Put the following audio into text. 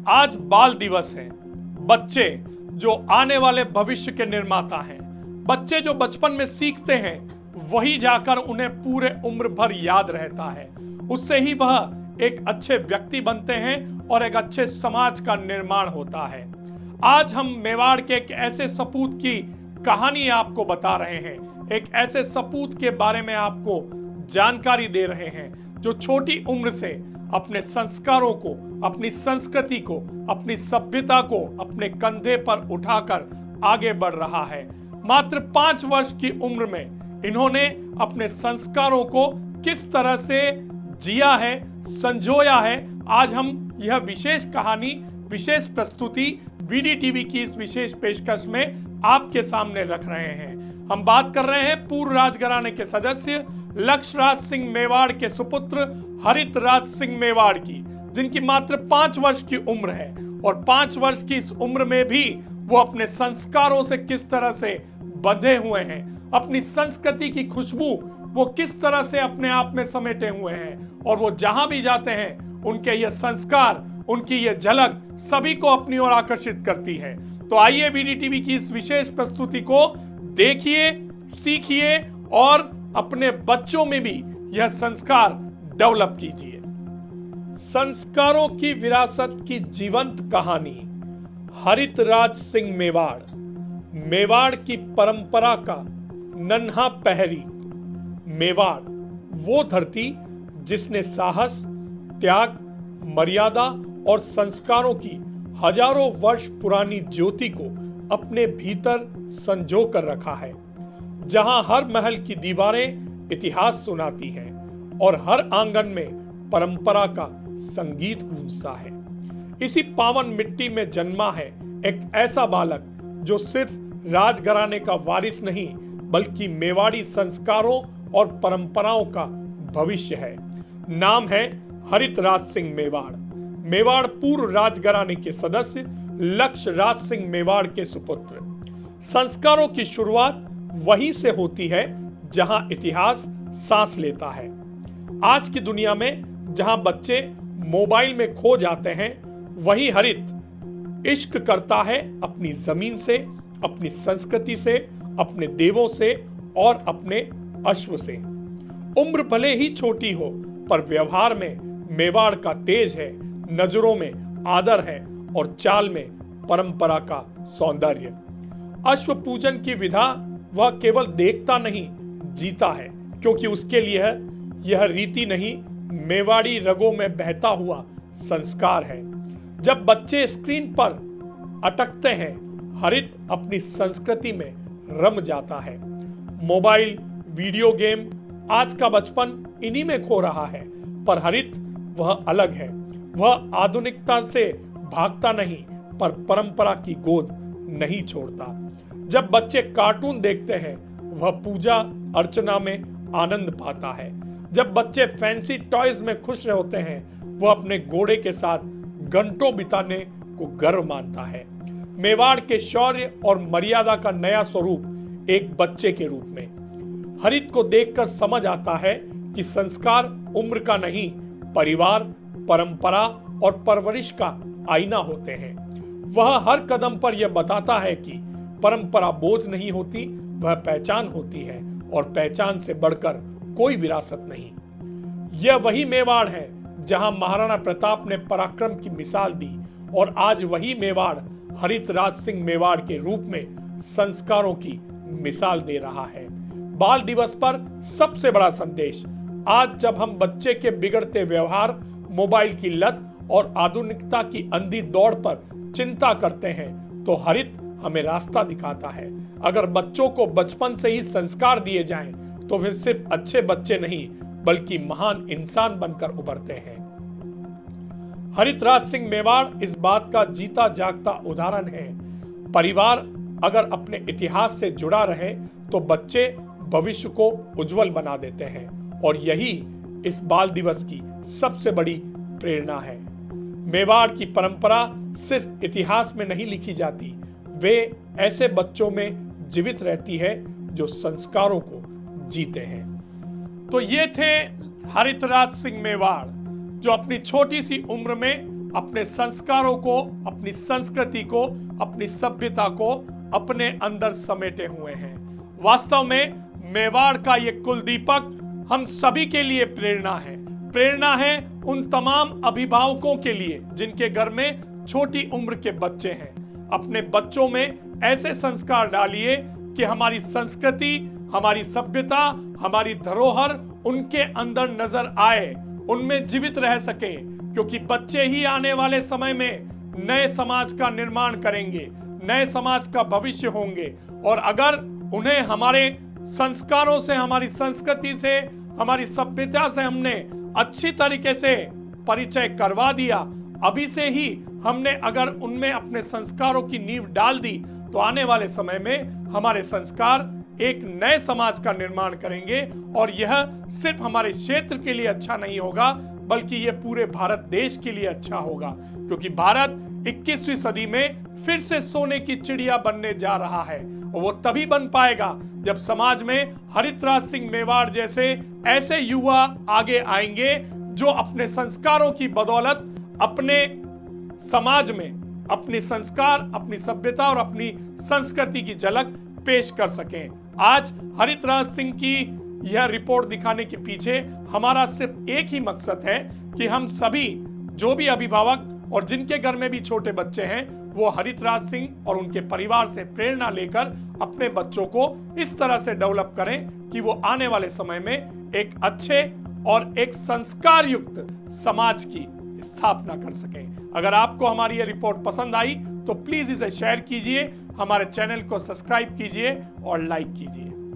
आज बाल दिवस है। बच्चे जो आने वाले भविष्य के निर्माता हैं, बच्चे जो बचपन में सीखते हैं वही जाकर उन्हें पूरे उम्र भर याद रहता है। उससे ही वह एक अच्छे व्यक्ति बनते हैं और एक अच्छे समाज का निर्माण होता है। आज हम मेवाड़ के एक ऐसे सपूत की कहानी आपको बता रहे हैं, एक ऐसे सपूत के बारे में आपको जानकारी दे रहे हैं जो छोटी उम्र से अपने संस्कारों को, अपनी संस्कृति को, अपनी सभ्यता को अपने कंधे पर उठाकर आगे बढ़ रहा है। मात्र 5 वर्ष की उम्र में इन्होंने अपने संस्कारों को किस तरह से जिया है, संजोया है, आज हम यह विशेष कहानी, विशेष प्रस्तुति वीडीटीवी की इस विशेष पेशकश में आपके सामने रख रहे हैं। हम बात कर रहे हैं पूर्व राजघराने के सदस्य लक्ष्य राज सिंह मेवाड़ के सुपुत्र हरित राज सिंह मेवाड़ की, जिनकी मात्र 5 वर्ष की उम्र है। और 5 वर्ष की इस उम्र में भी वो अपने संस्कारों से किस तरह से बंधे हुए हैं, अपनी संस्कृति की खुशबू वो किस तरह से अपने आप में समेटे हुए हैं, और वो जहां भी जाते हैं उनके ये संस्कार, उनकी ये झलक सभी को अपनी ओर आकर्षित करती है। तो आइए वीडीटीवी की इस विशेष प्रस्तुति को देखिए, सीखिए और अपने बच्चों में भी यह संस्कार डेवलप कीजिए। संस्कारों की विरासत की जीवंत कहानी हरित राज सिंह मेवाड़। मेवाड़ की परंपरा का नन्हा पहरी। मेवाड़ वो धरती जिसने साहस, त्याग, मर्यादा और संस्कारों की हजारों वर्ष पुरानी ज्योति को अपने भीतर संजो कर रखा है, जहां हर महल की दीवारें इतिहास सुनाती हैं और हर आंगन में परंपरा का संगीत गूंजता है। इसी पावन मिट्टी में जन्मा है एक ऐसा बालक जो सिर्फ राजघराने का वारिस नहीं बल्कि मेवाड़ी संस्कारों और परंपराओं का भविष्य है। नाम है हरित राज सिंह मेवाड़। मेवाड़ पूर्व राजघराने के सदस्य लक्ष्य राज सिंह मेवाड़ के सुपुत्र। संस्कारों की शुरुआत वहीं से होती है जहां इतिहास सांस लेता है। आज की दुनिया में जहां बच्चे मोबाइल में खो जाते हैं, वही हरित इश्क करता है अपनी जमीन से, अपनी संस्कृति से, अपने देवों से और अपने अश्व से। उम्र भले ही छोटी हो पर व्यवहार में मेवाड़ का तेज है, नजरों में आदर है और चाल में परंपरा का सौंदर्य। अश्व पूजन की विधा वह केवल देखता नहीं, जीता है, क्योंकि उसके लिए यह रीति नहीं, मेवाड़ी रगों में बहता हुआ संस्कार है। जब बच्चे स्क्रीन पर अटकते हैं, हरित अपनी संस्कृति में रम जाता है। मोबाइल, वीडियो गेम, आज का बचपन इन्हीं में खो रहा है, पर हरित वह अलग है। वह आधुनिकता से भागता नहीं पर परंपरा की गोद नहीं छोड़ता। जब बच्चे कार्टून देखते हैं, वह पूजा अर्चना में आनंद पाता है। जब बच्चे फैंसी टॉयज में खुश होते हैं, वह अपने घोड़े के साथ घंटों बिताने को गर्व मानता है। मेवाड़ के शौर्य और मर्यादा का नया स्वरूप एक बच्चे के रूप में। हरित को देखकर समझ आता है कि संस्कार उम्र का नहीं, परिवार, परंपरा और परवरिश का आईना होते हैं। वह हर कदम पर यह बताता है कि परंपरा बोझ नहीं होती, वह पहचान होती है और पहचान से बढ़कर कोई विरासत नहीं। यह वही मेवाड़ है जहां महाराणा प्रताप ने पराक्रम की मिसाल दी और आज वही मेवाड़ हरित राज सिंह मेवाड़ के रूप में संस्कारों की मिसाल दे रहा है। बाल दिवस पर सबसे बड़ा संदेश, आज जब हम बच्चे के बिगड़ते व्यवहार, मोबाइल की लत और आधुनिकता की अंधी दौड़ पर चिंता करते हैं, तो हरित हमें रास्ता दिखाता है। अगर बच्चों को बचपन से ही संस्कार दिए जाएं, तो वे सिर्फ अच्छे बच्चे नहीं बल्कि महान इंसान बनकर उभरते हैं। हरित राज सिंह मेवाड़ इस बात का जीता जागता उदाहरण है। परिवार अगर अपने इतिहास से जुड़ा रहे तो बच्चे भविष्य को उज्जवल बना देते हैं, और यही इस बाल दिवस की सबसे बड़ी प्रेरणा है। मेवाड़ की परंपरा सिर्फ इतिहास में नहीं लिखी जाती, वे ऐसे बच्चों में जीवित रहती है जो संस्कारों को जीते हैं। तो ये थे हरित राज सिंह मेवाड़, जो अपनी छोटी सी उम्र में अपने संस्कारों को, अपनी संस्कृति को, अपनी सभ्यता को अपने अंदर समेटे हुए हैं। वास्तव में मेवाड़ का ये कुलदीपक हम सभी के लिए प्रेरणा है उन तमाम अभिभावकों के लिए जिनके घर में छोटी उम्र के बच्चे हैं। अपने बच्चों में ऐसे संस्कार डालिए कि हमारी संस्कृति, हमारी सभ्यता, हमारी धरोहर उनके अंदर नजर आए, उनमें जीवित रह सके, क्योंकि बच्चे ही आने वाले समय में नए समाज का निर्माण करेंगे, नए समाज का भविष्य होंगे। और अगर उन्हें हमारे संस्कारों से, हमारी संस्कृति से, हमारी सभ्यता से हमने अच्छी तरीके से परिचय करवा दिया, अभी से ही हमने अगर उनमें अपने संस्कारों की नींव डाल दी, तो आने वाले समय में हमारे संस्कार एक नए समाज का निर्माण करेंगे। और यह सिर्फ हमारे क्षेत्र के लिए अच्छा नहीं होगा, बल्कि यह पूरे भारत देश के लिए अच्छा होगा, क्योंकि भारत 21वीं सदी में फिर से सोने की चिड़िया बनने जा रहा है। और वो तभी बन पाएगा जब समाज में हरितराज सिंह मेवाड़ जैसे ऐसे युवा आगे आएंगे जो अपने संस्कारों की बदौलत अपने समाज में अपने संस्कार, अपनी सभ्यता और अपनी संस्कृति की झलक पेश कर सकें। आज हरितराज सिंह की यह रिपोर्ट दिखाने के पीछे हमारा सिर्फ एक ही मकसद है कि हम सभी जो भी अभिभावक और जिनके घर में भी छोटे बच्चे हैं, वो हरितराज सिंह और उनके परिवार से प्रेरणा लेकर अपने बच्चों को इस तरह से डेवलप करें कि वो आने वाले समय में एक अच्छे और एक संस्कार युक्त समाज की स्थापना कर सकें। अगर आपको हमारी ये रिपोर्ट पसंद आई तो प्लीज इसे शेयर कीजिए, हमारे चैनल को सब्सक्राइब कीजिए और लाइक कीजिए।